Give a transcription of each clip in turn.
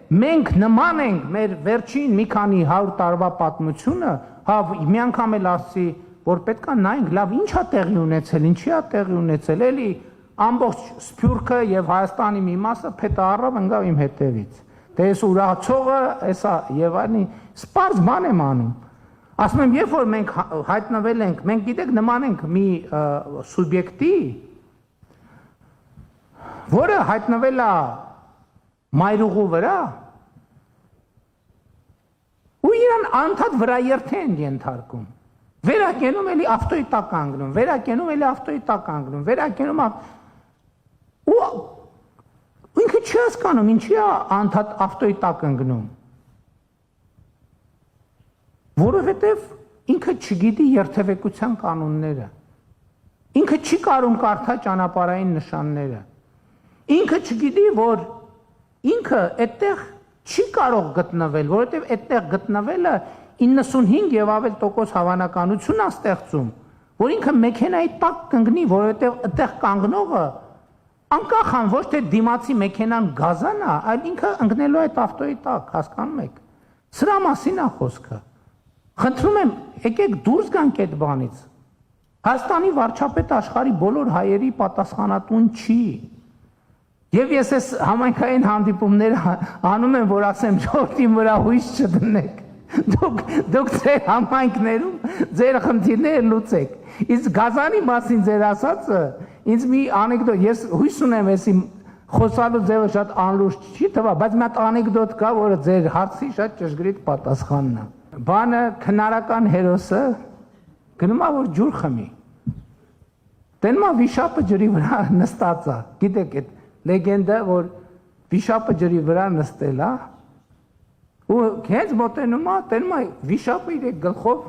մենք նման ենք մեր վերջին մի քանի 100 տարվա պատմությունը, հա մի անգամ էլ ասի, որ պետք է նայենք, լավ, ինչ է տեղի ունեցել, ինչի է տեղի ունեցել, էլի ամբողջ Սփյուռքը եւ Հայաստանի մի մասը փետը առավ ընկավ իմ հետևից։ Դե ես ուրացողը, էսա եւ այլն, սպարզ բան եմ անում։ Ասում եմ, երբ որ մենք հայտնվել ենք, մենք գիտեք նման ենք մի սուբյեկտի, որը հայտնվել է մայրուղու վրա, ու իրան անդադ վրա երթե են ենթարկում, վերակենում էլի ավտոյի տակ կանգնում, վերակենում էլի ավտոյի տակ կանգնում, վերակենում ու ինքը չի հասկանում, ինչի է անդադ ավտոյի տակ ընկնում, որովհետև ինքը չգիտի երթևեկության կանոնները, ինքը չի կարում կարդա ճանապարհային նշանները, ինքը չգիտի, որ ինքը այդտեղ չի կարող գտնվել, որովհետև այդտեղ գտնվելը 95 եւ ավել տոկոս հավանականություն է ստեղծում, որ ինքը մեքենայի տակ կընկնի, որովհետև այդտեղ կանգնողը անկախ ան ոչ թե դիմացի մեքենան գազան է, այլ ինքը ընկնելու է այդ ավտոյի տակ, հասկանում եք։ Սրա մասին է խոսքը։ Խնդրում եմ, եկեք դուրս գանք այդ բանից։ Հայաստանի վարչապետը աշխարհի բոլոր հայերի պատասխանատուն չի։ Եվ ես այս համայնքային հանդիպումները անում եմ, որ ասեմ, ժողովրդի վրա հույս չդնեք։ Դուք ձեր համայնքներում ձեր խնդիրները լուծեք։ Իսկ գազանի մասին ձեր ասածը ինձ մի անեկդոտ, ես հույս ունեմ, ես իմ խոսալու ձևը շատ անլուրջ չի թվա, բայց մի հատ անեկդոտ կա, որը ձեր հարցի շատ ճշգրիտ պատասխանն է։ Բանը քնարական հերոսը գնում է որ ջուր խմի։ Տենմա վիշապը ջրի վրա նստած է։ Գիտեք այդ լեգենդը, որ վիշապը ջրի վրա նստել է, ու հենց մոտենում է, տենում է վիշապը իր գլխով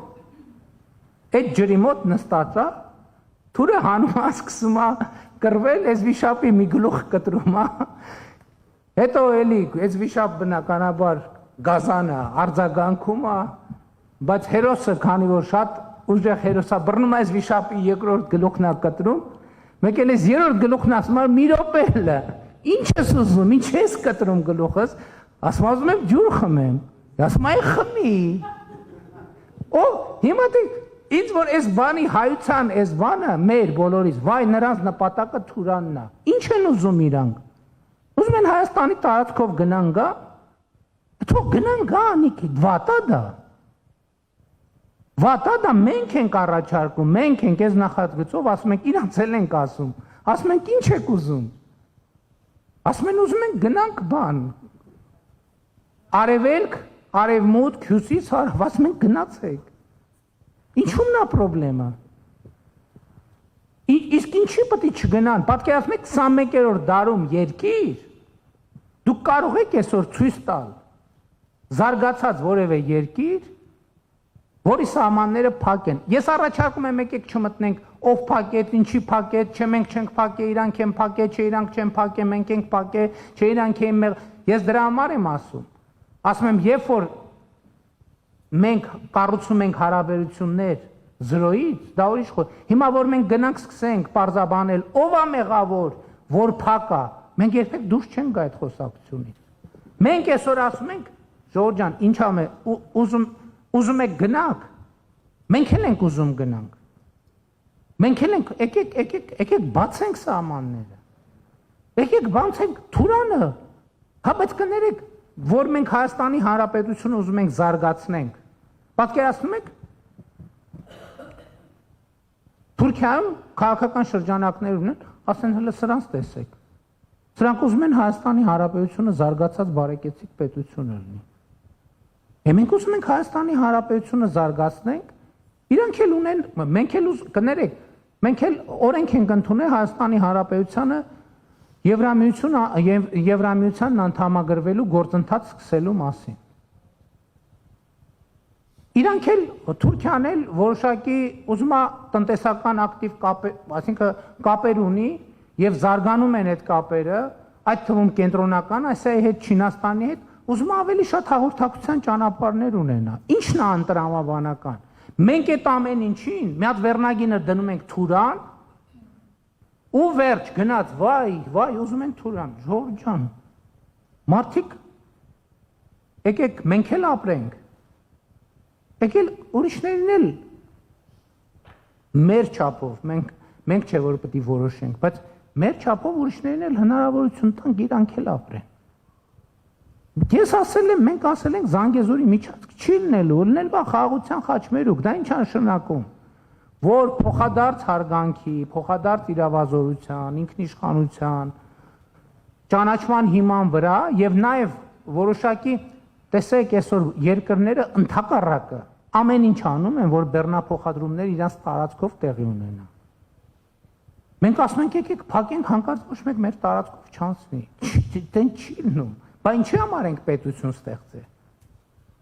այդ ջրի մոտ նստած է, թուրը հանում է, սկսում է կռվել, այս վիշապի մի գլուխ կտրում է, հետո էլի, այս վիշապ բնականաբար գազանը արձագանքում է, բայց հերոսը, քանի որ շատ ուժեղ հերոս է, բռնում է այս վիշապի երկրորդ գլուխն է կտրում, մեկ էլ այս երրորդ գլուխն ասում է, մի րոպե, ինչ ես ուզում, ինչ ես կտրում գլուխս, ասում եմ ջուր խմեմ, ասում այ խմի, օ, հիմա դե, ինձ որ այս բանի հայության, այս բանը մեր բոլորից, վայ նրանց նպատակը Թուրանն է, ինչ են ուզում իրանք, ուզում են Հայաստանի տարածքով գնան գա, թող գնան գա անիքի, վատա դա մենք ենք առաջարկում, մենք ենք այս նախագծով, ասում ենք իրանց էլ ենք ասում ենք ինչ եք ուզում, ասում են ուզում ենք գնանք բան, արևելք, արևմուտք, հյուսիս, հարավ, ասում ենք գնացեք, ինչու՞մն է պրոբլեմը, իսկ ինչի պետք է չգնան, պատկերացնեք 21-րդ դարում երկիր, դուք կարող եք այսօր ցույց տալ, զարգացած որևէ երկիր, որի սահմանները փակ են։ Ես առաջարկում եմ եկեք չմտնենք ով փակեց, ինչի փակեց, չէ մենք չենք փակե, իրանք են փակե, չէ իրանք չեն փակե, մենք ենք փակե, չէ իրանք են մեղ։ Ես դրա համար եմ ասում։ Ասում եմ, երբ որ մենք կառուցում ենք հարաբերություններ զրոյից, դա ուրիշ խոսք։ Հիմա որ մենք գնանք սկսենք պարզաբանել, ով է մեղավոր, որ փակ է, մենք երբեք դուրս չենք գա այդ խոսակցությունից։ Մենք այսօր ասում ենք, Ժողովուրդ ջան, ինչ ամ ուզում եք գնանք, մենք էլ ենք ուզում գնանք, մենք էլ ենք, եկեք բացենք սահմանները, եկեք բացենք Թուրանը, հա բայց կներեք, որ մենք Հայաստանի Հանրապետությունը ուզում ենք զարգացնենք, պատկերացնում եք, Թուրքիայում քաղաքական շրջանակներ ունեն, ասեն հələ սրանց տեսեք, սրանք ուզում են Հայաստանի Հանրապետությունը զարգացած բարեկեցիկ պետություն լինի, մենք ուզում ենք Հայաստանի Հանրապետությունը զարգացնենք, իրանք էլ ունեն, մենք էլ կներեք, մենք էլ օրենք ենք ընդունել Հայաստանի Հանրապետությանը Եվրամիությանն անդամագրվելու գործընթաց սկսելու մասին։ Իրանք էլ, Թուրքիան էլ որոշակի ուզում է տնտեսական ակտիվ կապեր, այսինքն կապեր ունի եւ զարգանում են այդ կապերը, այդ թվում կենտրոնական Ասիայի հետ, Չինաստանի հետ, ուզում ավելի շատ հաղորդակցության ճանապարհներ ունենա։ Ինչն է անտրամաբանական։ Մենք այդ ամեն ինչին մի հատ վերնագինը դնում ենք Թուրան, ու վերջ գնաց, վայ, ուզում են Թուրան, Ժողովուրդ ջան։ Մարդիկ եկեք մենք էլ ապրենք, եկել ուրիշներն էլ մեր չափով, մենք չէ որ պետք է որոշենք, բայց մեր չափով ուրիշներն էլ հնարավորություն տանք իրանք էլ ապրեն։ Ես ասել եմ, մենք ասել ենք Զանգեզուրի միջանցք չի լինել բա խաղաղության խաչմերուկ, դա ինչ նշանակում, որ փոխադարձ հարգանքի, փոխադարձ իրավազորության, ինքնիշխանության, ճանաչման հիման վրա եւ նաեւ որոշակի, տեսեք այսօր երկրները ընդհակառակը ամեն ինչ անում են, որ բեռնափոխադրումները իրանց տարածքով տեղի ունենան։ Մենք ասում ենք եկեք փակենք հանկարծ ոչ մեկ մեր տարածքով չանցնի, դեն չի լինում։ Բա ինչի համար ենք պետություն ստեղծել։